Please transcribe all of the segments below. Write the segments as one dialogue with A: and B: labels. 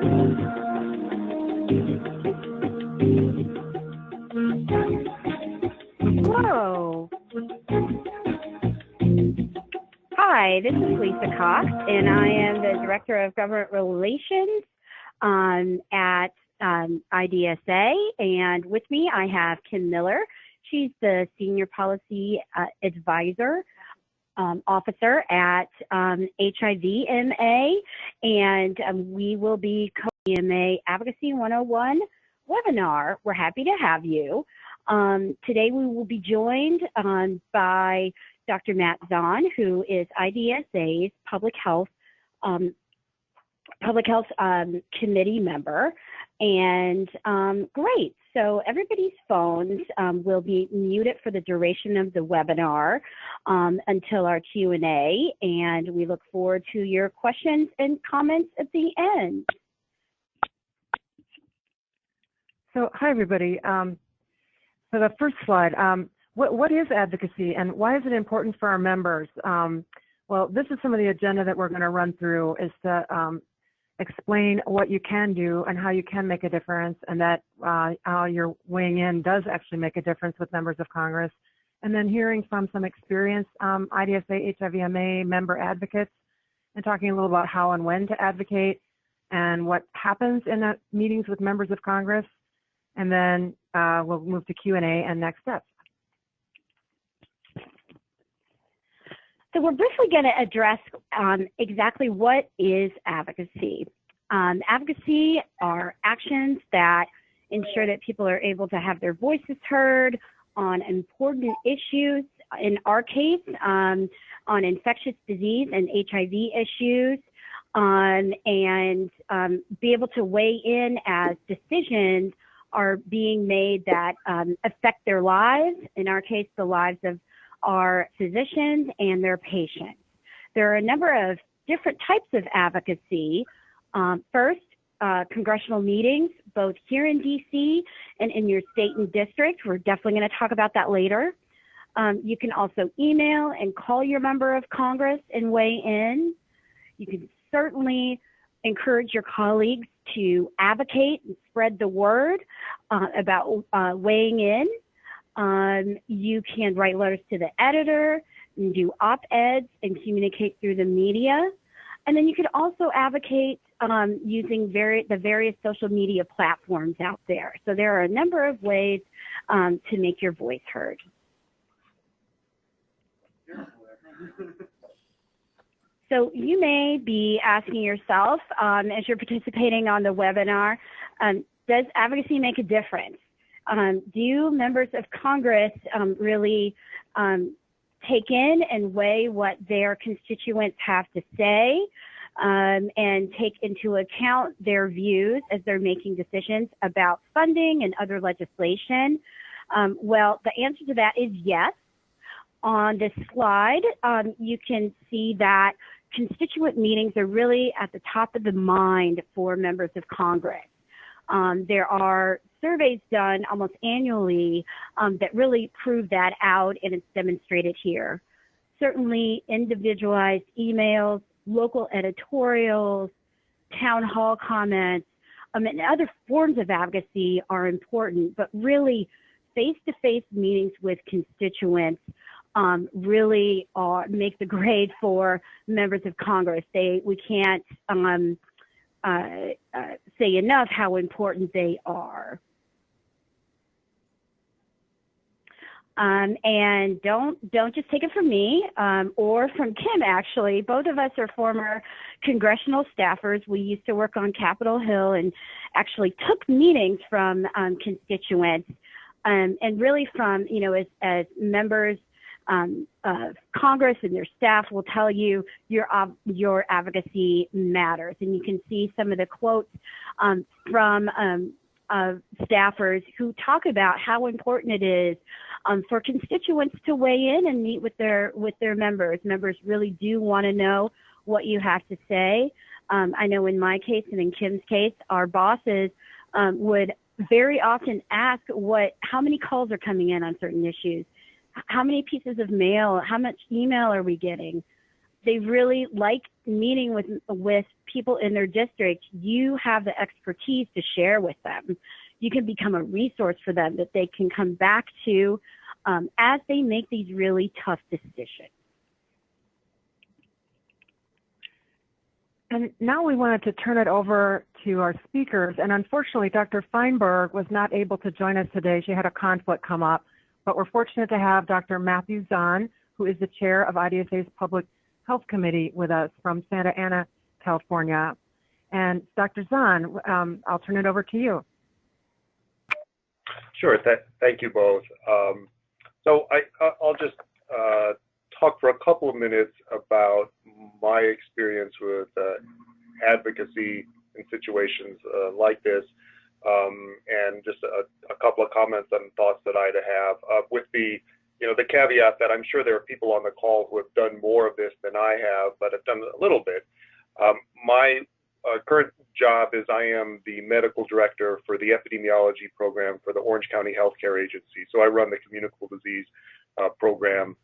A: Hello. Hi, this is Lisa Cox, and I am the Director of Government Relations at IDSA. And with me, I have Kim Miller. She's the Senior Policy Advisor Officer at HIVMA, and we will be co-EMA Advocacy 101 webinar. We're happy to have you. Today we will be joined by Dr. Matt Zahn, who is IDSA's Public Health Committee member. And great, so everybody's phones will be muted for the duration of the webinar until our Q&A, and we look forward to your questions and comments at the end.
B: So, hi everybody. So the first slide, what is advocacy and why is it important for our members? Well, this is some of the agenda that we're going to run through, is to explain what you can do and how you can make a difference, and that how your weighing in does actually make a difference with members of Congress. And then hearing from some experienced IDSA HIVMA member advocates and talking a little about how and when to advocate and what happens in meetings with members of Congress. And then we'll move to Q&A and next steps.
A: So we're briefly going to address exactly what is advocacy. Advocacy are actions that ensure that people are able to have their voices heard on important issues, in our case, on infectious disease and HIV issues, and be able to weigh in as decisions are being made that affect their lives, in our case, the lives of our physicians and their patients. There are a number of different types of advocacy. First, congressional meetings, both here in DC and in your state and district. We're definitely going to talk about that later. You can also email and call your member of Congress and weigh in. You can certainly encourage your colleagues to advocate and spread the word about weighing in. You can write letters to the editor and do op-eds and communicate through the media. And then you can also advocate using the various social media platforms out there. So there are a number of ways to make your voice heard. So you may be asking yourself, as you're participating on the webinar, does advocacy make a difference? Do members of Congress really take in and weigh what their constituents have to say and take into account their views as they're making decisions about funding and other legislation? Well, the answer to that is yes. On this slide, you can see that constituent meetings are really at the top of the mind for members of Congress. There are surveys done almost annually that really prove that out, and it's demonstrated here. Certainly individualized emails, local editorials, town hall comments, and other forms of advocacy are important, but really face-to-face meetings with constituents really make the grade for members of Congress. We can't say enough how important they are. And don't just take it from me or from Kim, actually. Both of us are former congressional staffers. We used to work on Capitol Hill and actually took meetings from constituents and really from, as members of Congress and their staff will tell you your advocacy matters. And you can see some of the quotes from staffers who talk about how important it is for constituents to weigh in and meet with their members. Members really do want to know what you have to say. I know in my case and in Kim's case, our bosses would very often ask how many calls are coming in on certain issues, how many pieces of mail, how much email are we getting, they really like meeting with people in their district. You have the expertise to share with them. You can become a resource for them that they can come back to as they make these really tough decisions.
B: And now we wanted to turn it over to our speakers. And unfortunately, Dr. Feinberg was not able to join us today. She had a conflict come up. But we're fortunate to have Dr. Matthew Zahn, who is the chair of IDSA's Public Health Committee, with us from Santa Ana, California. And Dr. Zahn, I'll turn it over to you.
C: Sure. Thank you both. So I'll just talk for a couple of minutes about my experience with advocacy in situations like this, and just a couple of comments and thoughts that I'd have with the caveat that I'm sure there are people on the call who have done more of this than I have, but have done a little bit. My current job is I am the medical director for the epidemiology program for the Orange County Healthcare Agency. So I run the communicable disease program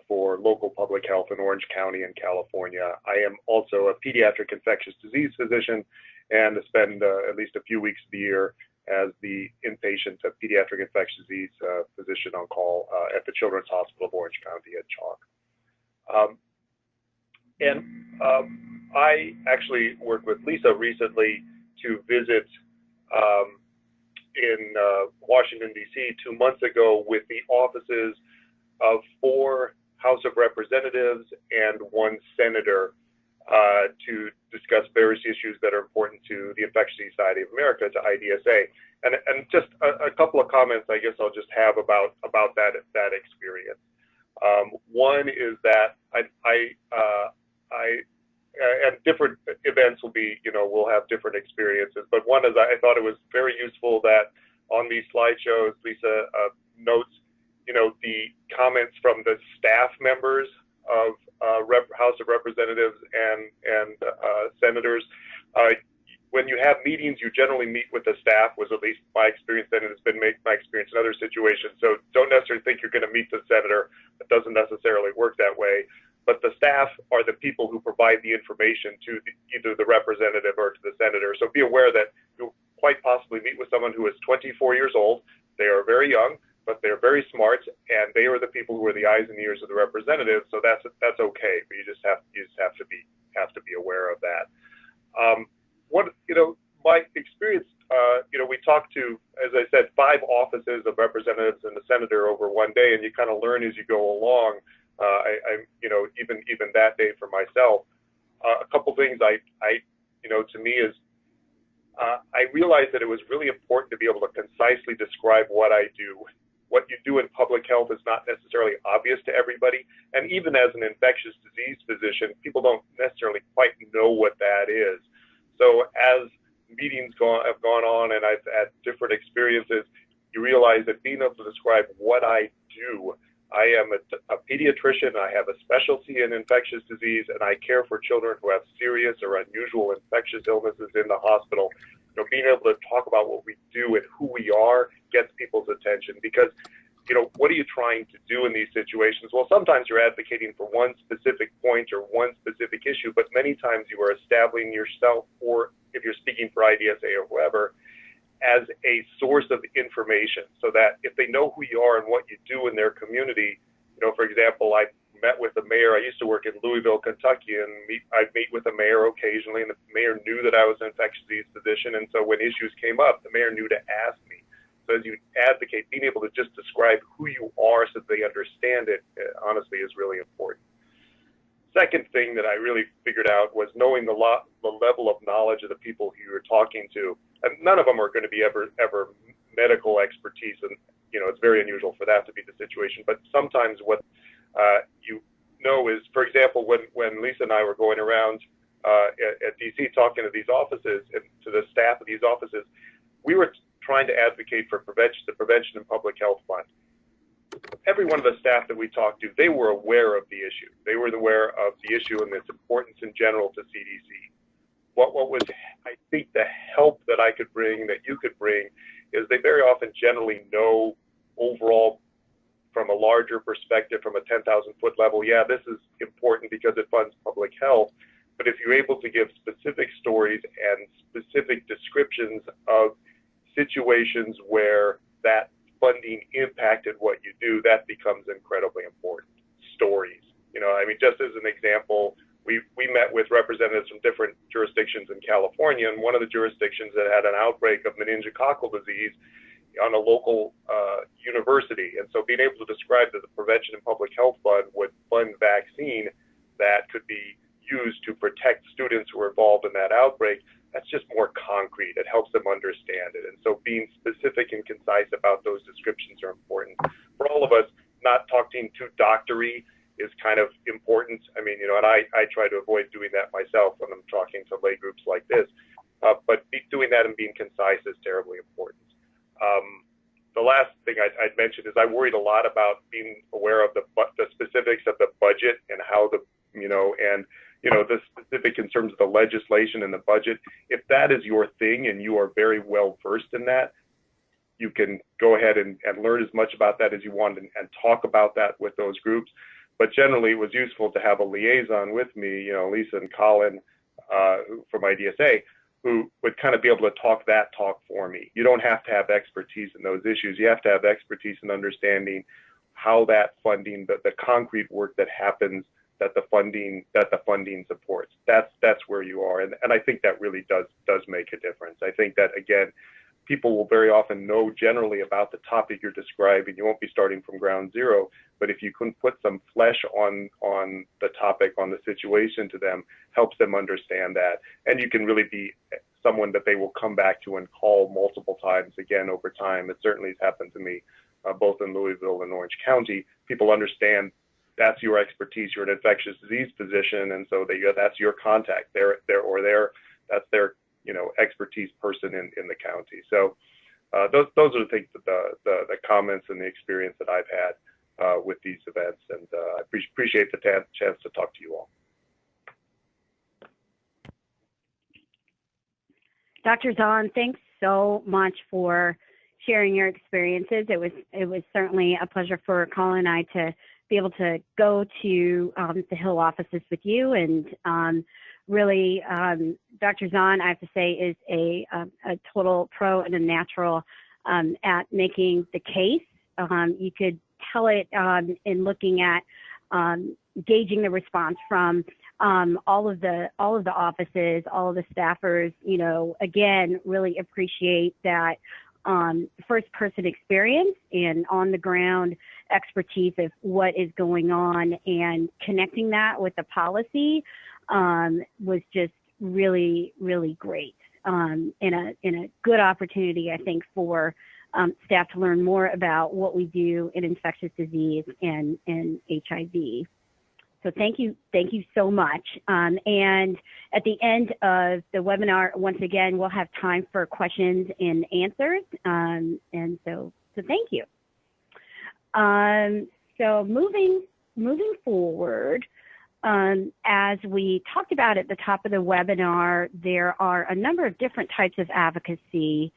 C: for local public health in Orange County in California. I am also a pediatric infectious disease physician and spend at least a few weeks of the year as the inpatient pediatric infectious disease physician on call at the Children's Hospital of Orange County at Chalk. I actually worked with Lisa recently to visit in Washington, D.C. 2 months ago with the offices of 4 House of Representatives and 1 senator to discuss various issues that are important to the Infectious Disease Society of America, to IDSA. And just a couple of comments I guess I'll just have about that experience. One is that and different events will be, we'll have different experiences, but one is I thought it was very useful that on these slideshows, Lisa notes, the comments from the staff members of House of Representatives and senators. When you have meetings, you generally meet with the staff, was at least my experience then, and it's been my experience in other situations. So don't necessarily think you're going to meet the senator. It doesn't necessarily work that way. But the staff are the people who provide the information to either the representative or to the senator. So be aware that you'll quite possibly meet with someone who is 24 years old. They are very young, but they're very smart, and they are the people who are the eyes and ears of the representative. So that's okay. But you just have to be aware of that. My experience, we talked to, as I said, 5 offices of representatives and the senator over one day, and you kind of learn as you go along. Even that day for myself, a couple things to me is I realized that it was really important to be able to concisely describe what I do. What you do in public health is not necessarily obvious to everybody, and even as an infectious disease physician, people don't necessarily quite know what that is. So as meetings have gone on and I've had different experiences, you realize that being able to describe what I do, I am a pediatrician, I have a specialty in infectious disease, and I care for children who have serious or unusual infectious illnesses in the hospital. Being able to talk about what we do and who we are gets people's attention, because what are you trying to do in these situations? Well, sometimes you're advocating for one specific point or one specific issue, but many times you are establishing yourself, or if you're speaking for IDSA or whoever, as a source of information, so that if they know who you are and what you do in their community, for example, I met with the mayor. I used to work in Louisville, Kentucky, and I'd meet with the mayor occasionally, and the mayor knew that I was an infectious disease physician, and so when issues came up, the mayor knew to ask me. So as you advocate, being able to just describe who you are so that they understand it, honestly, is really important. Second thing that I really figured out was knowing the level of knowledge of the people who you're talking to. And none of them are going to be ever medical expertise, and it's very unusual for that to be the situation. But sometimes what is, for example, when Lisa and I were going around at DC talking to these offices and to the staff of these offices, we were trying to advocate for the Prevention and Public Health Fund. Every one of the staff that we talked to, they were aware of the issue. They were aware of the issue and its importance in general to CDC. What was, I think, the help that I could bring, that you could bring, is they very often generally know overall from a larger perspective, from a 10,000-foot level, yeah, this is important because it funds public health. But if you're able to give specific stories and specific descriptions of situations where that funding impacted what you do, that becomes incredibly important. Stories, you know, I mean, just as an example, we met with representatives from different jurisdictions in California, and one of the jurisdictions that had an outbreak of meningococcal disease on a local university. And so being able to describe that the Prevention and Public Health Fund would fund vaccine that could be used to protect students who were involved in that outbreak, that's just more concrete. It helps them understand it. And so being specific and concise about those descriptions are important. For all of us, not talking too doctory is kind of important. I mean, you know, and I try to avoid doing that myself when I'm talking to lay groups like this. But doing that and being concise is terribly important. The last thing I'd mention is I worried a lot about being aware of the specifics of the budget and how the, you know, and, you know, the specific in terms of the legislation and the budget. If that is your thing and you are very well versed in that, you can go ahead and learn as much about that as you want and talk about that with those groups. But generally, it was useful to have a liaison with me, you know, Lisa and Colin from IDSA, who would kind of be able to talk that talk for me. You don't have to have expertise in those issues. You have to have expertise in understanding how that funding, the concrete work that happens, that the funding supports. That's where you are, and I think that really does make a difference. I think that, again, people will very often know generally about the topic you're describing. You won't be starting from ground zero, but if you can put some flesh on the topic, on the situation to them, helps them understand that. And you can really be someone that they will come back to and call multiple times again over time. It certainly has happened to me, both in Louisville and Orange County. People understand that's your expertise. You're an infectious disease physician, and so that's your contact. That's their you know, expertise person in the county. So those are the things, the comments and the experience that I've had with these events, and I appreciate the chance to talk to you all.
A: Dr. Zahn, thanks so much for sharing your experiences. It was certainly a pleasure for Colin and I to be able to go to the Hill offices with you, and really, Dr. Zahn, I have to say, is a total pro and a natural at making the case. You could tell it in looking at gauging the response from all of the offices, all of the staffers. You know, again, really appreciate that first person experience and on the ground expertise of what is going on, and connecting that with the policy was just really, really great, and a good opportunity, I think, for staff to learn more about what we do in infectious disease and HIV. So thank you so much. And at the end of the webinar, once again, we'll have time for questions and answers. And so thank you. So moving forward, as we talked about at the top of the webinar, there are a number of different types of advocacy,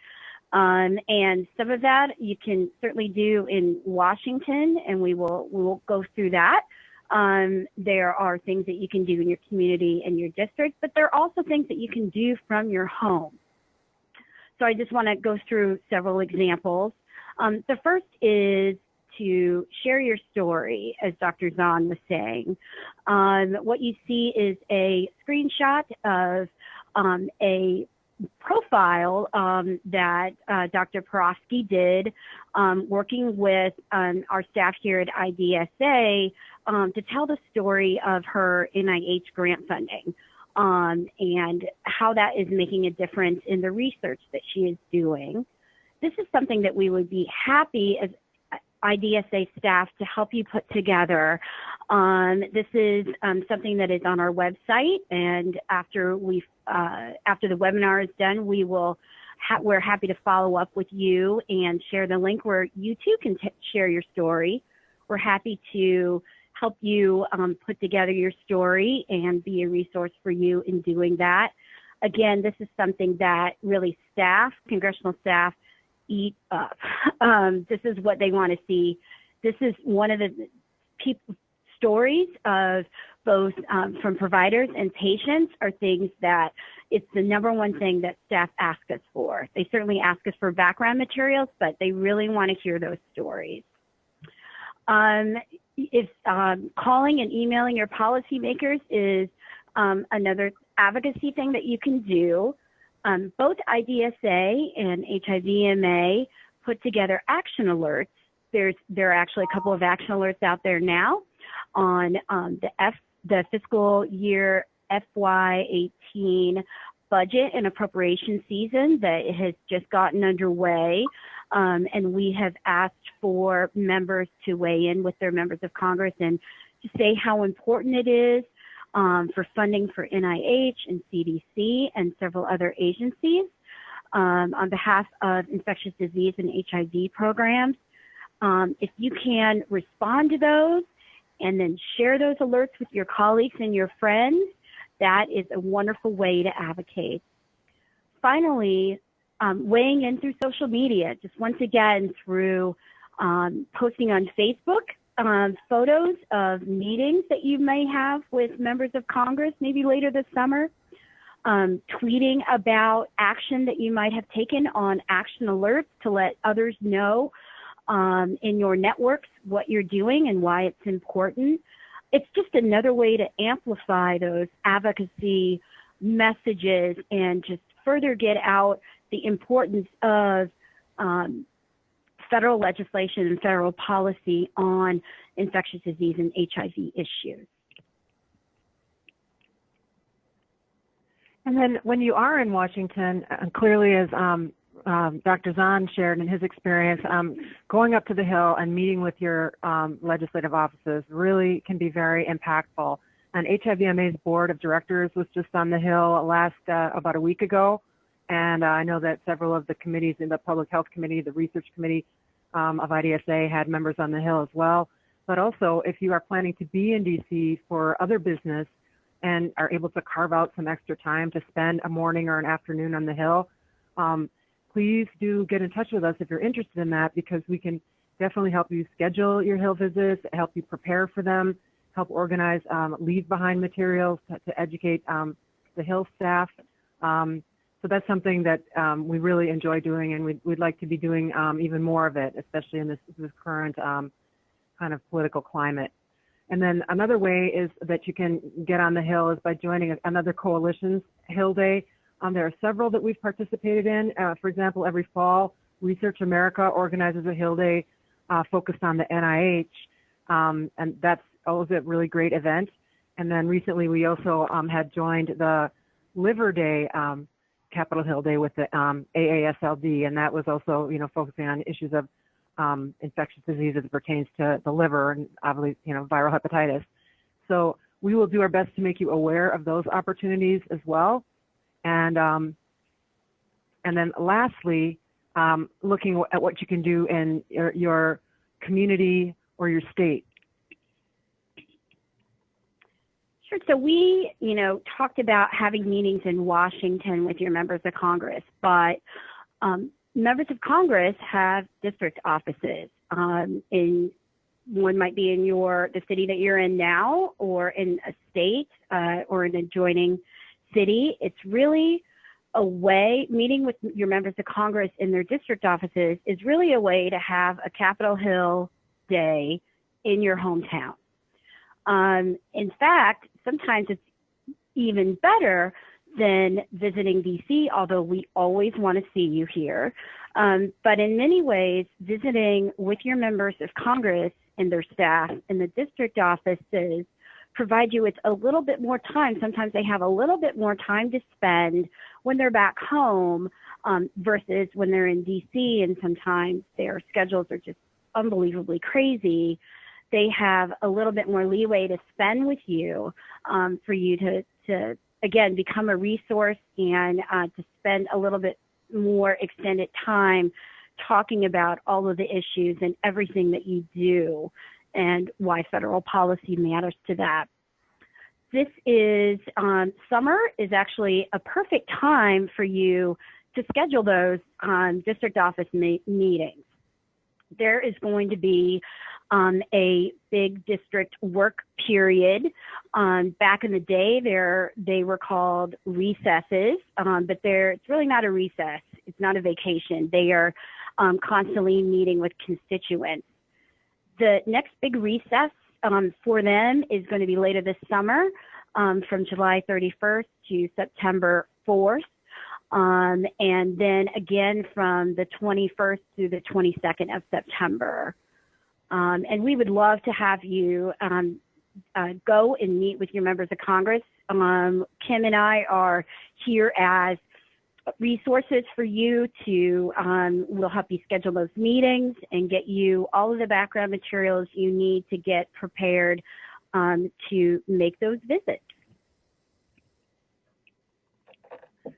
A: and some of that you can certainly do in Washington, and we will go through that. There are things that you can do in your community and your district, but there are also things that you can do from your home. So I just want to go through several examples. The first is to share your story, as Dr. Zahn was saying. What you see is a screenshot of a profile that Dr. Porofsky did, working with our staff here at IDSA to tell the story of her NIH grant funding and how that is making a difference in the research that she is doing. This is something that we would be happy as IDSA staff to help you put together. This is something that is on our website, and after the webinar is done, we're happy to follow up with you and share the link where you too can share your story. We're happy to help you put together your story and be a resource for you in doing that. Again, this is something that really congressional staff, eat up. This is what they want to see this is one of the stories of both from providers and patients are things that it's the number one thing that staff ask us for. They certainly ask us for background materials, but they really want to hear those stories. If calling and emailing your policymakers is another advocacy thing that you can do. Both IDSA and HIVMA put together action alerts. There are actually a couple of action alerts out there now on the fiscal year FY18 budget and appropriation season that has just gotten underway. And we have asked for members to weigh in with their members of Congress and to say how important it is for funding for NIH and CDC and several other agencies on behalf of infectious disease and HIV programs. If you can respond to those and then share those alerts with your colleagues and your friends, that is a wonderful way to advocate. Finally, weighing in through social media, just once again through posting on Facebook, photos of meetings that you may have with members of Congress, maybe later this summer, tweeting about action that you might have taken on action alerts to let others know in your networks what you're doing and why it's important. It's just another way to amplify those advocacy messages and just further get out the importance of federal legislation and federal policy on infectious disease and HIV issues.
B: And then when you are in Washington, clearly as Dr. Zahn shared in his experience, going up to the Hill and meeting with your legislative offices really can be very impactful. And HIVMA's board of directors was just on the Hill about a week ago. And I know that several of the committees in the Public Health Committee, the Research Committee of IDSA had members on the Hill as well. But also, if you are planning to be in DC for other business and are able to carve out some extra time to spend a morning or an afternoon on the Hill, please do get in touch with us if you're interested in that, because we can definitely help you schedule your Hill visits, help you prepare for them, help organize leave behind materials to educate the Hill staff. So that's something that we really enjoy doing, and we'd like to be doing even more of it, especially in this current kind of political climate. And then another way is that you can get on the Hill is by joining another coalition's Hill Day. There are several that we've participated in. For example, every fall, Research America organizes a Hill Day focused on the NIH, and that's always a really great event. And then recently we also had joined the Liver Day Capitol Hill Day with the AASLD, and that was also, focusing on issues of infectious disease as it pertains to the liver and obviously, viral hepatitis. So we will do our best to make you aware of those opportunities as well. And then lastly, looking at what you can do in your community or your state.
A: Sure. So we, talked about having meetings in Washington with your members of Congress, but members of Congress have district offices. One might be in the city that you're in now, or in a state, or an adjoining city. It's really a way, meeting with your members of Congress in their district offices is really a way to have a Capitol Hill Day in your hometown. In fact, sometimes it's even better than visiting DC, although we always want to see you here. But in many ways, visiting with your members of Congress and their staff in the district offices provide you with a little bit more time. Sometimes they have a little bit more time to spend when they're back home versus when they're in DC, and sometimes their schedules are just unbelievably crazy. They have a little bit more leeway to spend with you for you to again, become a resource and to spend a little bit more extended time talking about all of the issues and everything that you do and why federal policy matters to that. This is, summer is actually a perfect time for you to schedule those district office meetings. There is going to be a big district work period. Back in the day, they were called recesses, but it's really not a recess. It's not a vacation. They are constantly meeting with constituents. The next big recess for them is going to be later this summer, from July 31st to September 4th. And then again from the 21st through the 22nd of September. And we would love to have you go and meet with your members of Congress. Kim and I are here as resources for you to, we'll help you schedule those meetings and get you all of the background materials you need to get prepared to make those visits.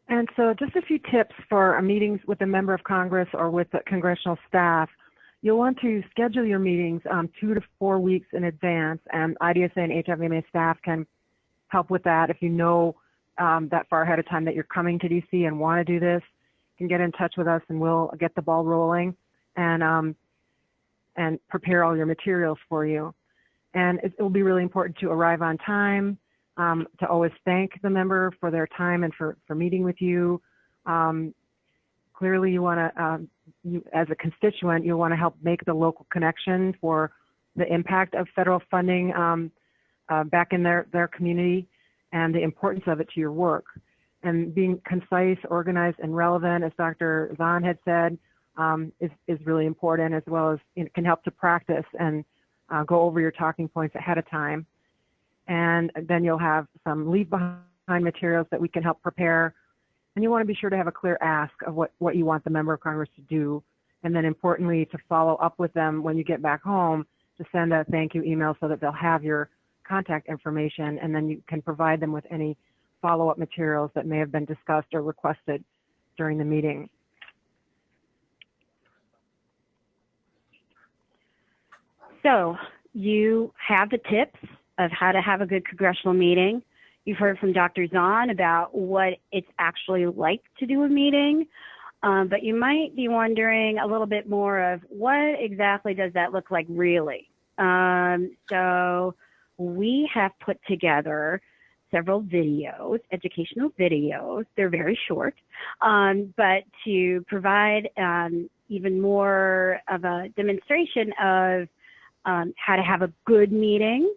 B: And so just a few tips for meetings with a member of Congress or with the congressional staff. You'll want to schedule your meetings 2 to 4 weeks in advance, and IDSA and HIVMA staff can help with that. If you know that far ahead of time that you're coming to DC and want to do this, you can get in touch with us and we'll get the ball rolling and prepare all your materials for you. And it will be really important to arrive on time, to always thank the member for their time and for meeting with you. Clearly you want to, as a constituent, you want to help make the local connection for the impact of federal funding back in their community and the importance of it to your work. And being concise, organized, and relevant, as Dr. Zahn had said, is really important, as well as it can help to practice and go over your talking points ahead of time. And then you'll have some leave behind materials that we can help prepare. And you want to be sure to have a clear ask of what you want the member of Congress to do. And then importantly, to follow up with them when you get back home, to send a thank you email so that they'll have your contact information, and then you can provide them with any follow-up materials that may have been discussed or requested during the meeting.
A: So you have the tips of how to have a good congressional meeting. You've heard from Dr. Zahn about what it's actually like to do a meeting, but you might be wondering a little bit more of what exactly does that look like really? So we have put together several videos, educational videos. They're very short, but to provide even more of a demonstration of how to have a good meeting,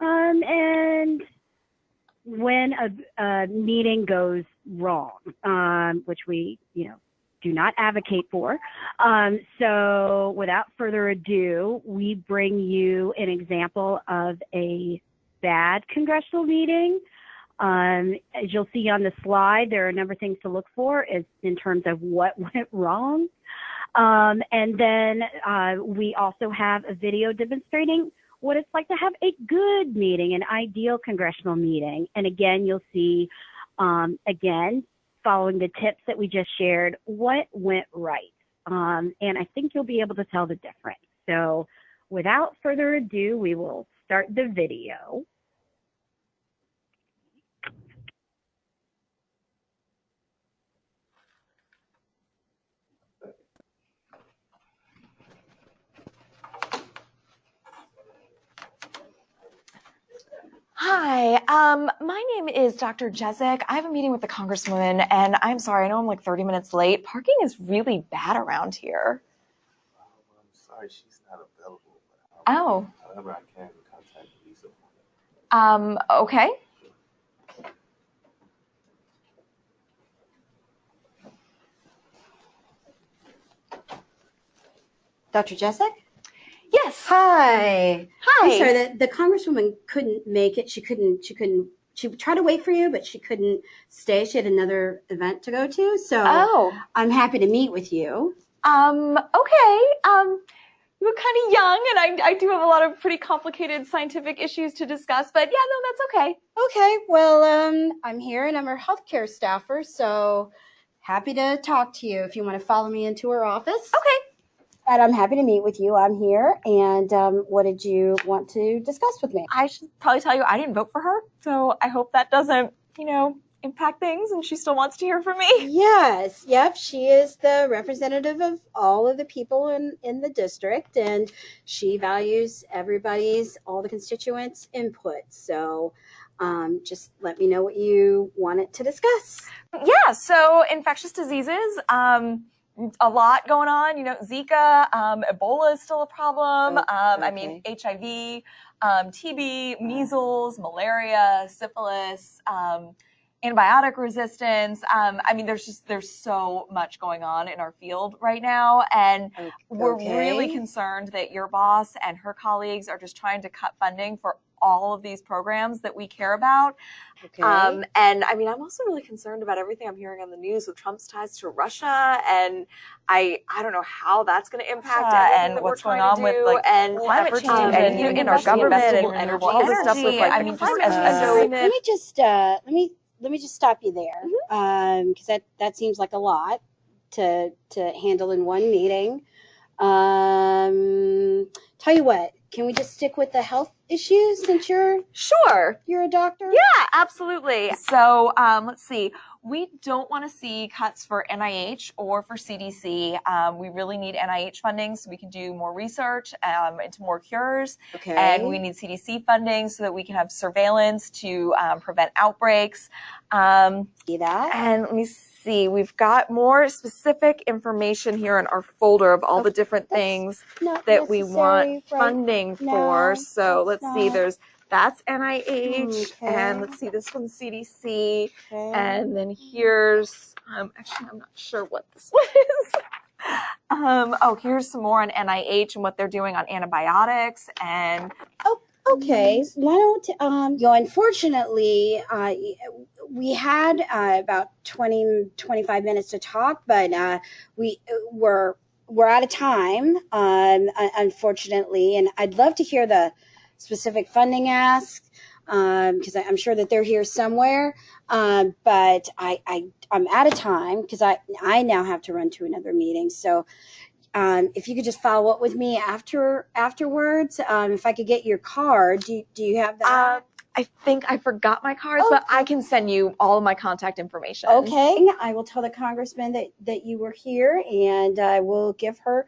A: and when a meeting goes wrong, which we, do not advocate for. So without further ado, we bring you an example of a bad congressional meeting. As you'll see on the slide, there are a number of things to look for in terms of what went wrong. And then we also have a video demonstrating what it's like to have a good meeting, an ideal congressional meeting. And again, you'll see, again, following the tips that we just shared, what went right. And I think you'll be able to tell the difference. So without further ado, we will start the video.
D: Hi, my name is Dr. Jezek. I have a meeting with the Congresswoman, and I'm sorry, I know I'm like 30 minutes late. Parking is really bad around here.
E: I'm sorry, she's not available.
D: Oh.
E: However, I can contact Lisa.
D: Okay.
F: Dr. Jezek?
D: Yes.
F: Hi.
D: Hi.
F: I'm sorry, the Congresswoman couldn't make it. She tried to wait for you, but she couldn't stay. She had another event to go to. So I'm happy to meet with you.
D: Okay. You're kind of young, and I do have a lot of pretty complicated scientific issues to discuss, but yeah, no, that's okay.
F: Okay. Well, I'm here, and I'm her healthcare staffer, so happy to talk to you if you want to follow me into her office.
D: Okay.
F: And I'm happy to meet with you. I'm here. And what did you want to discuss with me?
D: I should probably tell you I didn't vote for her, so I hope that doesn't, impact things, and she still wants to hear from me.
F: Yes, yep, she is the representative of all of the people in the district, and she values all the constituents' input. So just let me know what you wanted to discuss.
D: Yeah, so infectious diseases, a lot going on. You know, Zika, Ebola is still a problem.
F: Okay.
D: I mean, HIV, TB, measles, malaria, syphilis, antibiotic resistance. I mean, there's so much going on in our field right now, and we're really concerned that your boss and her colleagues are just trying to cut funding for all of these programs that we care about.
F: Okay.
D: And I mean, I'm also really concerned about everything I'm hearing on the news with Trump's ties to Russia, and I don't know how that's going to impact and what's going on with like climate change and in our government and energy, all this stuff with like, I mean,
F: let me just stop you there, because that seems like a lot to handle in one meeting. Tell you what, can we just stick with the health issues since you're a doctor?
D: Yeah, absolutely. So let's see. We don't want to see cuts for NIH or for CDC. We really need NIH funding so we can do more research into more cures.
F: Okay.
D: And we need CDC funding so that we can have surveillance to prevent outbreaks.
F: See that?
D: And let me see. We've got more specific information here in our folder of all the different things that we want funding for. So let's see. That's NIH, and let's see, this one's CDC, and then here's, actually, I'm not sure what this one is. Here's some more on NIH and what they're doing on antibiotics, and...
F: Okay, why don't, unfortunately, we had about 25 minutes to talk, but we're out of time, unfortunately, and I'd love to hear the specific funding ask, because I'm sure that they're here somewhere, but I'm out of time because I now have to run to another meeting. So if you could just follow up with me afterwards, if I could get your card. Do you have that?
D: I think I forgot my cards, but I can send you all of my contact information.
F: Okay, I will tell the congressman that you were here, and I will give her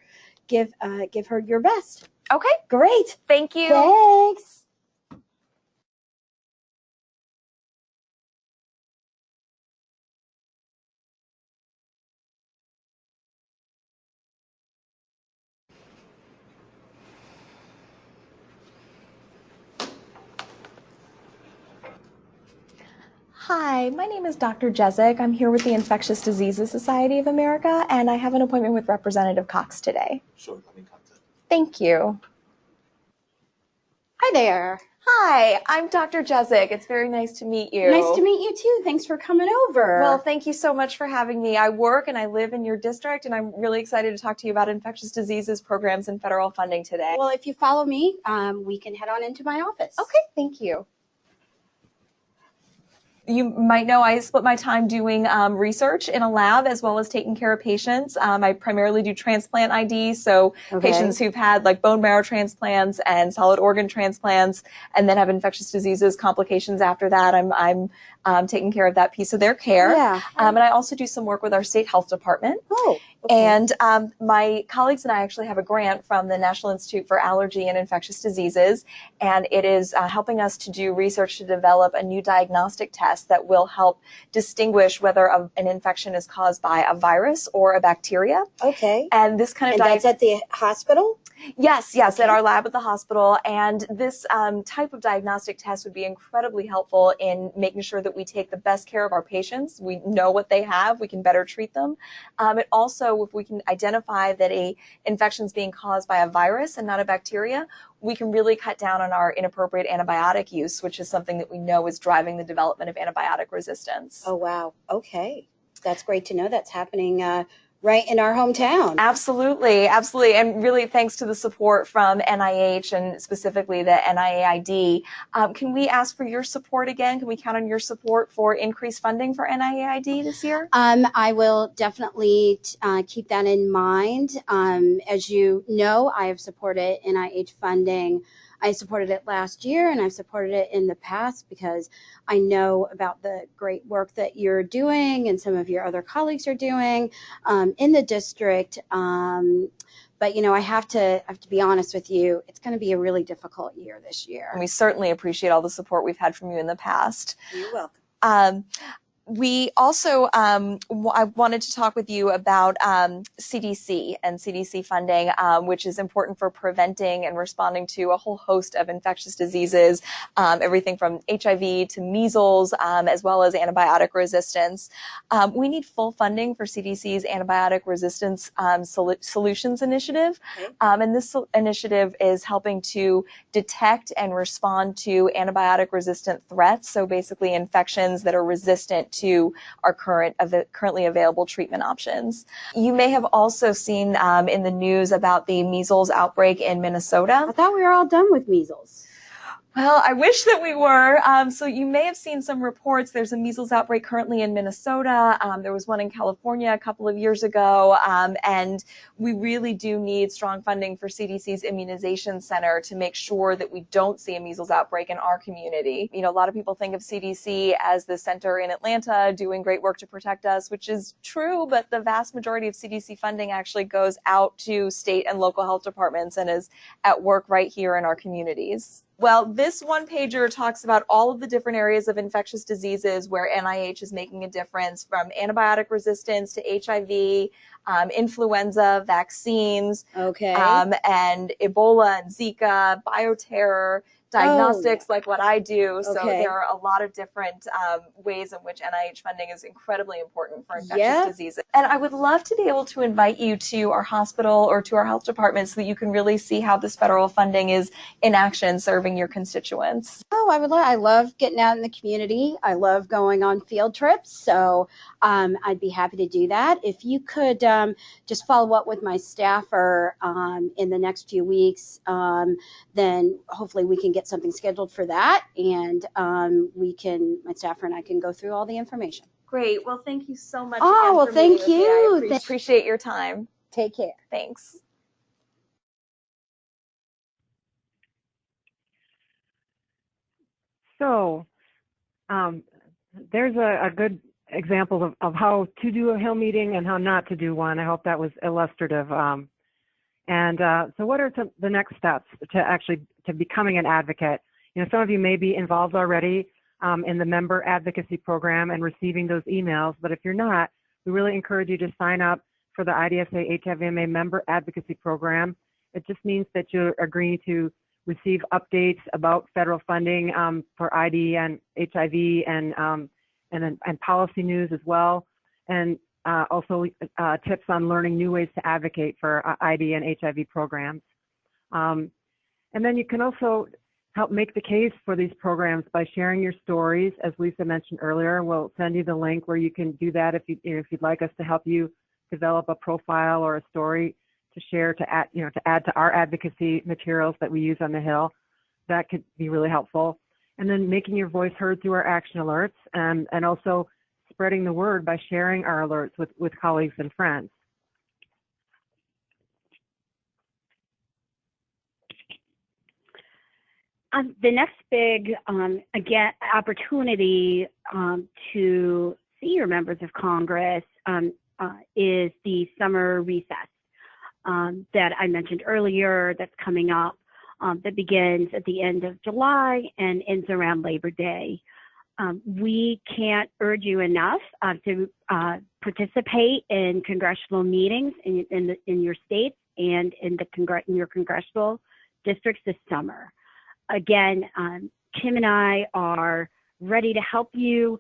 F: your best.
D: Okay,
F: great.
D: Thank you.
F: Thanks.
D: Hi, my name is Dr. Jezik. I'm here with the Infectious Diseases Society of America, and I have an appointment with Representative Cox today.
E: Sure, let me contact.
D: Thank you.
F: Hi there.
D: Hi, I'm Dr. Jezik. It's very nice to meet you.
F: Nice to meet you too. Thanks for coming over.
D: Well, thank you so much for having me. I work and I live in your district, and I'm really excited to talk to you about infectious diseases programs and federal funding today.
F: Well, if you follow me, we can head on into my office.
D: Okay, thank you. You might know I split my time doing research in a lab as well as taking care of patients. I primarily do transplant ID, so patients who've had like bone marrow transplants and solid organ transplants and then have infectious diseases complications after that. I'm taking care of that piece of their care.
F: Yeah.
D: And I also do some work with our state health department.
F: Oh. Okay.
D: And my colleagues and I actually have a grant from the National Institute for Allergy and Infectious Diseases, and it is helping us to do research to develop a new diagnostic test that will help distinguish whether an infection is caused by a virus or a bacteria.
F: Okay.
D: And this kind of
F: that's at the hospital?
D: Yes, at our lab at the hospital. And this type of diagnostic test would be incredibly helpful in making sure that we take the best care of our patients. We know what they have. We can better treat them. It also, if we can identify that a infection is being caused by a virus and not a bacteria, we can really cut down on our inappropriate antibiotic use, which is something that we know is driving the development of antibiotic resistance.
F: Oh, wow. Okay. That's great to know that's happening right in our hometown.
D: Absolutely, absolutely. And really thanks to the support from NIH and specifically the NIAID. Can we ask for your support again? Can we count on your support for increased funding for NIAID this year?
F: I will definitely keep that in mind. As you know, I have supported NIH funding I supported it last year, and I've supported it in the past because I know about the great work that you're doing and some of your other colleagues are doing in the district. But I have to be honest with you. It's going to be a really difficult year this year.
D: And we certainly appreciate all the support we've had from you in the past.
F: You're welcome.
D: We also, I wanted to talk with you about CDC and CDC funding, which is important for preventing and responding to a whole host of infectious diseases, everything from HIV to measles, as well as antibiotic resistance. We need full funding for CDC's antibiotic resistance solutions initiative.
F: Okay.
D: And this initiative is helping to detect and respond to antibiotic resistant threats. So basically infections that are resistant to our currently available treatment options. You may have also seen in the news about the measles outbreak in Minnesota.
F: I thought we were all done with measles.
D: Well, I wish that we were. So you may have seen some reports. There's a measles outbreak currently in Minnesota. There was one in California a couple of years ago. And we really do need strong funding for CDC's immunization center to make sure that we don't see a measles outbreak in our community. A lot of people think of CDC as the center in Atlanta doing great work to protect us, which is true, but the vast majority of CDC funding actually goes out to state and local health departments and is at work right here in our communities. Well, this one-pager talks about all of the different areas of infectious diseases where NIH is making a difference, from antibiotic resistance to HIV, influenza, vaccines, and Ebola and Zika, bioterror, diagnostics like what I do. So there are a lot of different ways in which NIH funding is incredibly important for infectious diseases. And I would love to be able to invite you to our hospital or to our health department so that you can really see how this federal funding is in action serving your constituents.
F: Oh, I love getting out in the community. I love going on field trips. So I'd be happy to do that. If you could just follow up with my staffer in the next few weeks, then hopefully we can get something scheduled for that, and my staffer and I can go through all the information.
D: Great. Well, thank you so much.
F: Oh, well, thank you.
D: I appreciate your time.
F: Take care.
D: Thanks.
B: So there's a good example of how to do a Hill meeting and how not to do one. I hope that was illustrative. So what are the next steps to becoming an advocate? Some of you may be involved already in the member advocacy program and receiving those emails, but if you're not, we really encourage you to sign up for the IDSA HIVMA member advocacy program. It just means that you're agreeing to receive updates about federal funding for ID and HIV and policy news as well, and also tips on learning new ways to advocate for ID and HIV programs. And then you can also help make the case for these programs by sharing your stories. As Lisa mentioned earlier, we'll send you the link where you can do that if you'd like us to help you develop a profile or a story to share to add to our advocacy materials that we use on the Hill. That could be really helpful. And then making your voice heard through our action alerts, and also spreading the word by sharing our alerts with colleagues and friends.
A: The next big, opportunity to see your members of Congress is the summer recess that I mentioned earlier, that's coming up, that begins at the end of July and ends around Labor Day. We can't urge you enough to participate in congressional meetings in your states and in your congressional districts this summer. Again, Kim and I are ready to help you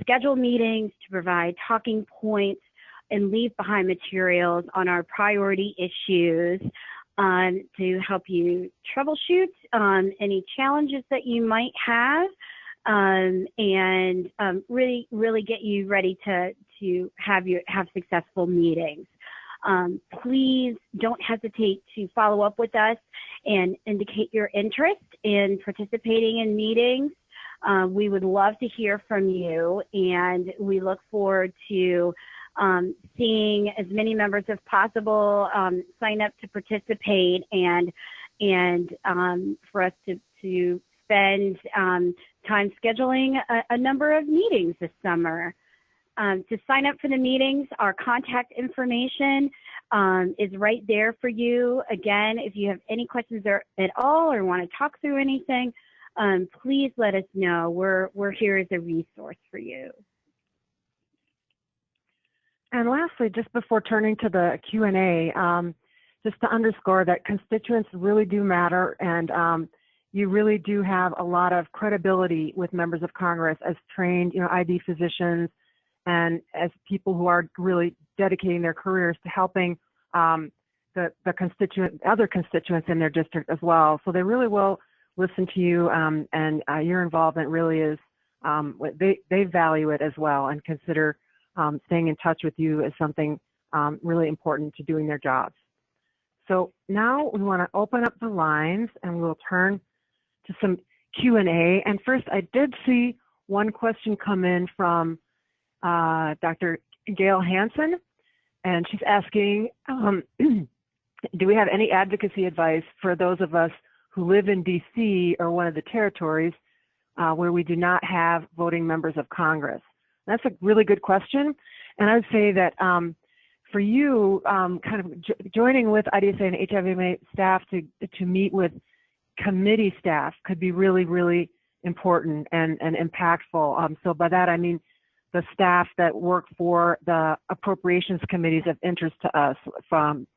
A: schedule meetings, to provide talking points, and leave behind materials on our priority issues to help you troubleshoot any challenges that you might have, and really get you ready to have successful meetings. Please don't hesitate to follow up with us and indicate your interest in participating in meetings. We would love to hear from you, and we look forward to seeing as many members as possible sign up to participate and and for us to spend time scheduling a number of meetings this summer. To sign up for the meetings, our contact information is right there for you. Again, if you have any questions at all or want to talk through anything, please let us know. We're here as a resource for you.
B: And lastly, just before turning to the Q&A, just to underscore that constituents really do matter, and you really do have a lot of credibility with members of Congress as trained, ID physicians, and as people who are really dedicating their careers to helping other constituents in their district as well. So they really will listen to you, and your involvement really is, they value it as well, and consider staying in touch with you as something really important to doing their jobs. So now we want to open up the lines, and we'll turn to some Q&A. And first, I did see one question come in from Dr. Gail Hansen, and she's asking, do we have any advocacy advice for those of us who live in DC or one of the territories where we do not have voting members of Congress? That's a really good question, and I would say that for you, kind of joining with IDSA and HIVMA staff to meet with committee staff could be really, really important and impactful. So by that I mean the staff that work for the appropriations committees of interest to us, from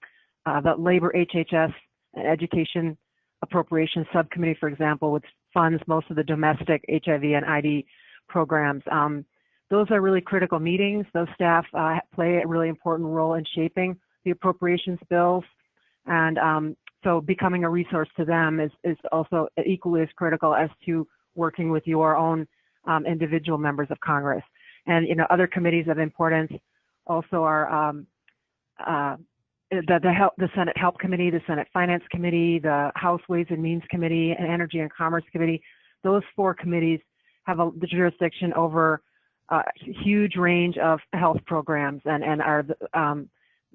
B: the Labor, HHS, and Education Appropriations Subcommittee, for example, which funds most of the domestic HIV and ID programs. Those are really critical meetings. Those staff play a really important role in shaping the appropriations bills, and so becoming a resource to them is also equally as critical as to working with your own individual members of Congress. And other committees of importance also are the Senate Help Committee, the Senate Finance Committee, the House Ways and Means Committee, and Energy and Commerce Committee. Those four committees have the jurisdiction over a huge range of health programs, and are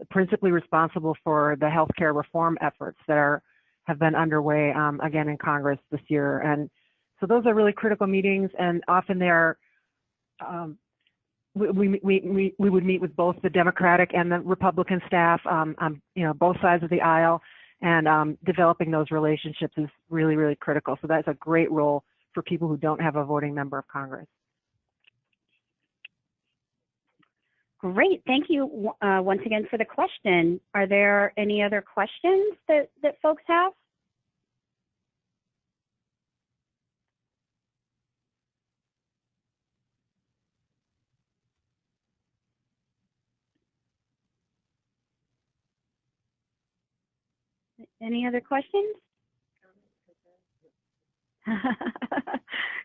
B: principally responsible for the healthcare reform efforts that have been underway again in Congress this year. And so those are really critical meetings, and often they are. We would meet with both the Democratic and the Republican staff on both sides of the aisle, and developing those relationships is really, really critical. So that's a great role for people who don't have a voting member of Congress.
A: Great, thank you once again for the question. Are there any other questions that folks have? Any other questions?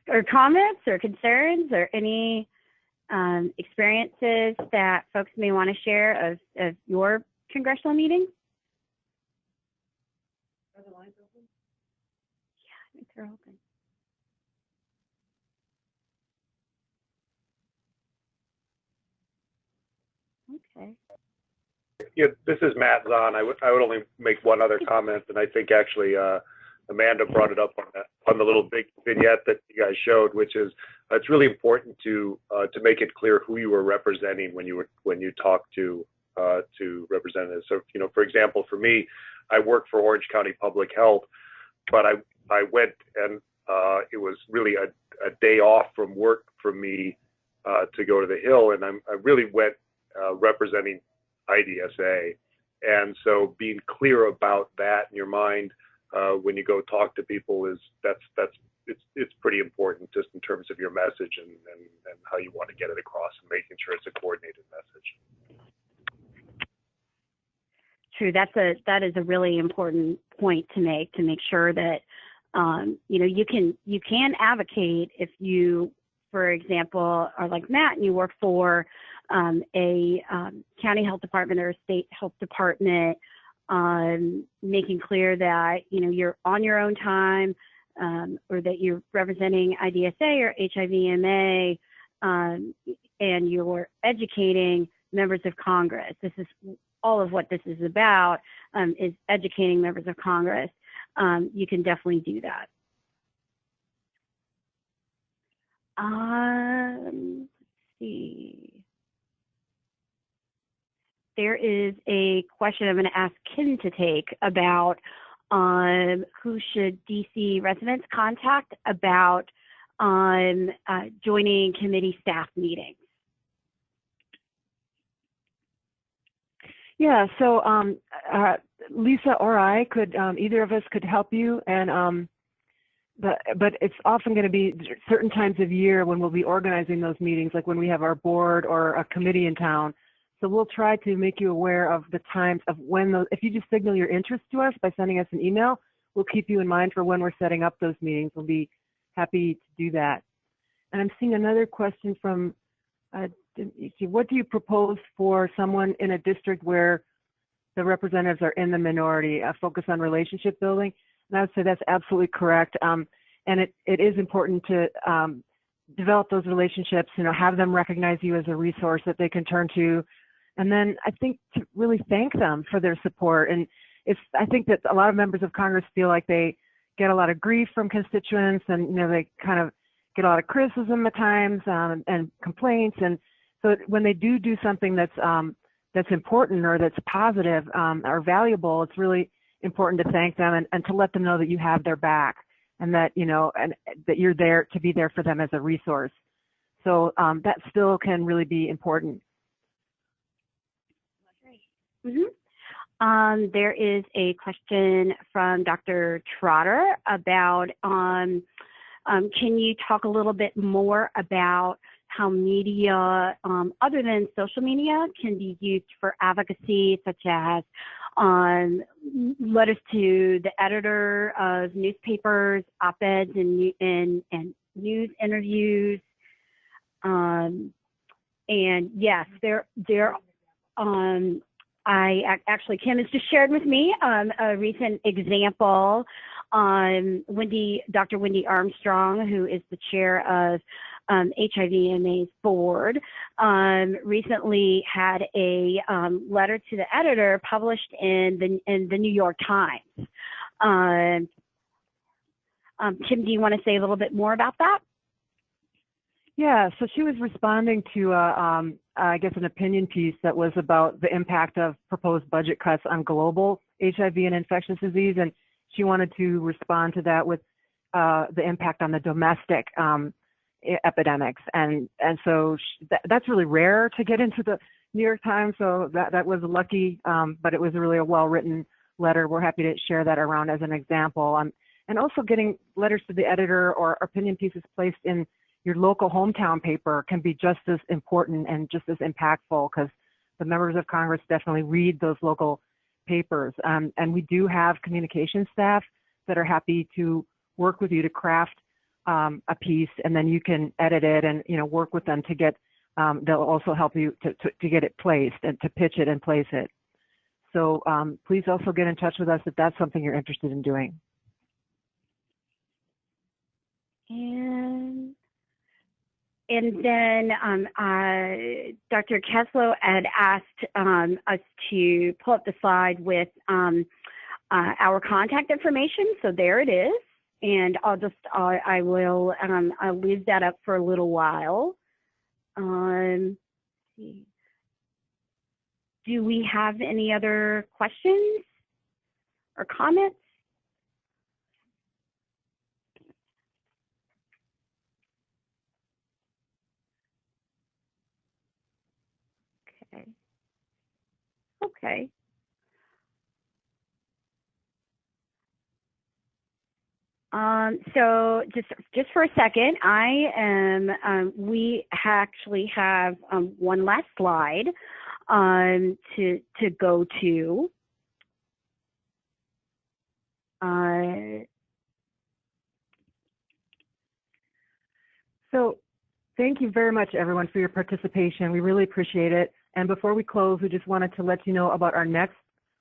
A: Or comments or concerns, or any experiences that folks may want to share of your congressional meetings? Are the lines open? Yeah, I think they're open. Okay.
C: Yeah, this is Matt Zahn. I would only make one other comment, and I think actually Amanda brought it up on the little big vignette that you guys showed, which is it's really important to make it clear who you were representing when you talk to representatives. So for example, for me, I work for Orange County Public Health, but I went and it was really a day off from work for me to go to the Hill, and I really went representing IDSA. And so being clear about that in your mind when you go talk to people it's pretty important, just in terms of your message and how you want to get it across, and making sure it's a coordinated message.
A: True, that is a really important point to make sure that you can advocate if you, for example, are like Matt and you work for a county health department or a state health department, making clear that you're on your own time, or that you're representing IDSA or HIVMA, and you're educating members of Congress. This is all of what this is about, is educating members of Congress. you can definitely do that. Let's see. There is a question I'm going to ask Kim to take about who should DC residents contact about joining committee staff meetings.
B: Yeah, so Lisa or I could, either of us could help you, and but it's often going to be certain times of year when we'll be organizing those meetings, like when we have our board or a committee in town. So we'll try to make you aware of the times of when those, if you just signal your interest to us by sending us an email, we'll keep you in mind for when we're setting up those meetings. We'll be happy to do that. And I'm seeing another question from, what do you propose for someone in a district where the representatives are in the minority, a focus on relationship building? And I would say that's absolutely correct. And it is important to develop those relationships, have them recognize you as a resource that they can turn to. And then I think to really thank them for their support. And I think that a lot of members of Congress feel like they get a lot of grief from constituents, and they kind of get a lot of criticism at times and complaints. And so when they do something that's important or that's positive or valuable, it's really important to thank them and to let them know that you have their back, and that and that you're there to be there for them as a resource. So that still can really be important.
A: Mm-hmm. There is a question from Dr. Trotter about can you talk a little bit more about how media, other than social media, can be used for advocacy, such as letters to the editor of newspapers, op-eds, and news interviews. And yes, actually, Kim has just shared with me a recent example. Dr. Wendy Armstrong, who is the chair of HIVMA's board, recently had a letter to the editor published in the New York Times. Kim, do you want to say a little bit more about that?
B: Yeah, so she was responding to, I guess, an opinion piece that was about the impact of proposed budget cuts on global HIV and infectious disease, and she wanted to respond to that with the impact on the domestic epidemics. And so that's really rare to get into the New York Times, so that was lucky, but it was really a well-written letter. We're happy to share that around as an example. And also getting letters to the editor or opinion pieces placed in your local hometown paper can be just as important and just as impactful, because the members of Congress definitely read those local papers. And we do have communication staff that are happy to work with you to craft a piece, and then you can edit it and work with them to get, they'll also help you to get it placed and to pitch it and place it. So please also get in touch with us if that's something you're interested in doing.
A: And then Dr. Keslow had asked us to pull up the slide with our contact information. So there it is. And I will I'll leave that up for a little while. Do we have any other questions or comments? Okay. So just for a second, we actually have one last slide to go to.
B: So thank you very much, everyone, for your participation. We really appreciate it. And before we close, we just wanted to let you know about our next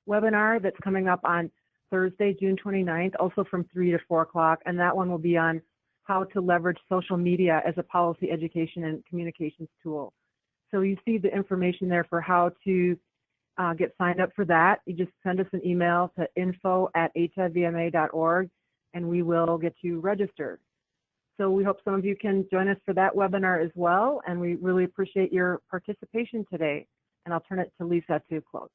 B: webinar that's coming up on Thursday, June 29th, also from 3 to 4 o'clock. And that one will be on how to leverage social media as a policy education and communications tool. So you see the information there for how to get signed up for that. You just send us an email to info@hivma.org, and we will get you registered. So we hope some of you can join us for that webinar as well, and we really appreciate your participation today. And I'll turn it to Lisa to close.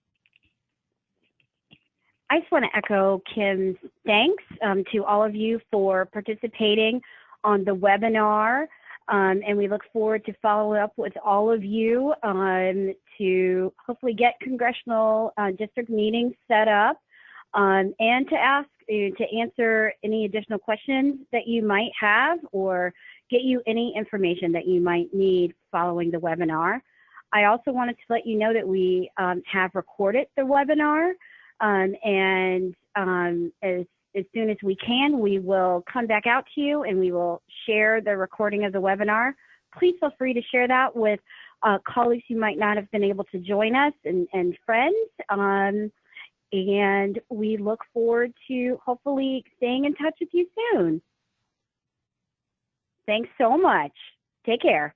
A: I just want to echo Kim's thanks to all of you for participating on the webinar, and we look forward to follow up with all of you to hopefully get congressional district meetings set up and to answer any additional questions that you might have or get you any information that you might need following the webinar. I also wanted to let you know that we have recorded the webinar, and as soon as we can, we will come back out to you and we will share the recording of the webinar. Please feel free to share that with colleagues who might not have been able to join us and friends. And we look forward to hopefully staying in touch with you soon. Thanks so much. Take care.